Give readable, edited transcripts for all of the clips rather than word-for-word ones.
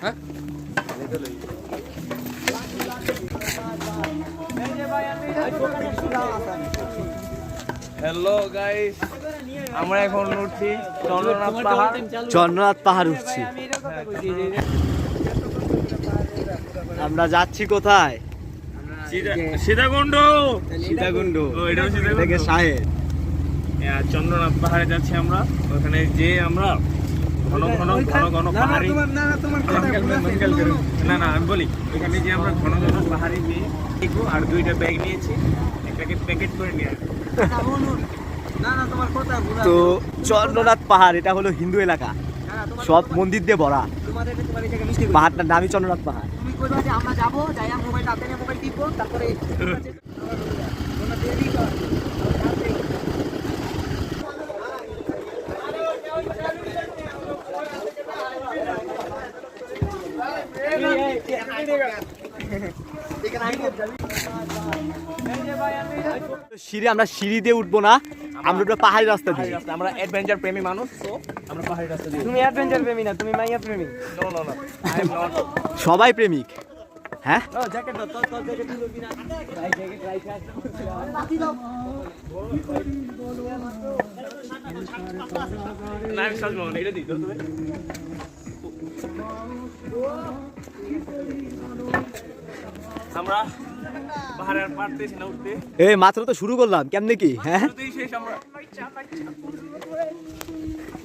হ্যাঁ hello guys, আমরা এখন উঠছি চন্দ্রনাথ পাহাড় উঠছি। আমরা যাচ্ছি কোথায়? সীতাকুণ্ড থেকে শাহের চন্দ্রনাথ পাহাড়ে যাচ্ছি আমরা। ওখানে যে আমরা ঘন ঘন পাহাড়ি না আমি বলি, এখানে যে আমরা ঘন ঘন পাহাড়ি নিয়ে আর 2টা ব্যাগ নিয়েছি, একটাকে প্যাকেট করে নিয়ে আসবো। তো চন্দ্রনাথ পাহাড় এটা হলো হিন্দু এলাকা, সব মন্দির দিয়ে ভরা। পাহাড়টার নামই চন্দ্রনাথ পাহাড়। আমরা যাবো, যাই মোবাইল হাতে নিয়ে মোবাইল টিপবো, তারপরে সিঁড়ি, আমরা সিঁড়ি দিয়ে উঠবো না, আমরা উঠবো পাহাড়ি রাস্তা দিয়ে। আমরা অ্যাডভেঞ্চার প্রেমী মানুষ, তো আমরা পাহাড়ি রাস্তা দিয়ে। তুমি অ্যাডভেঞ্চার প্রেমী না, তুমি মাইয়া প্রেমী। No I am not. সবাই প্রেমিক। হ্যাঁ, ও জ্যাকেট দাও, তোর জ্যাকেট দিলো কিনা? ভাই জ্যাকেট রাইট আছে, বাতি দাও। না আমি সাজবো না, এটা দিই তো তুমি। আমরা পাহাড়ের পাড়তেছি না উঠতে, এই মাত্র তো শুরু করলাম, কেমনে কি? হ্যাঁ, শুরুতেই শেষ আমরা।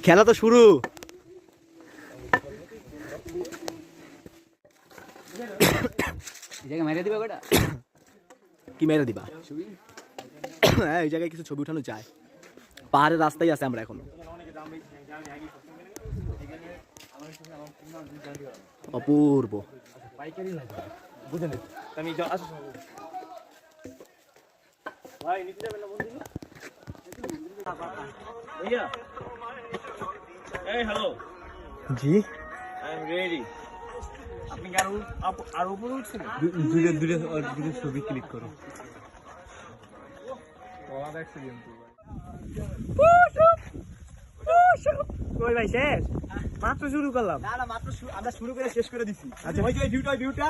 খেলা তো শুরু। এই জায়গা মাইরা দিবা কয়টা? কি মেরে দিবা? হ্যাঁ, এই জায়গায় কিছু ছবি উঠানো যায়। পাহাড়ের রাস্তায় আছে আমরা এখনো। অপূর্ব। বুঝেন আমি ভাই নিচে যাবেন না বন্ধু? ভাইয়া, এই hello, G, I am ready. আপনি কি আর উপরে উঠছেন? দুটো ছবি ক্লিক করো। কই ভাই শেষ? মাত্র শুরু করলাম। না মাত্র আমরা শুরু করে শেষ করে দিছি। আচ্ছা, ওই যে ভিউটা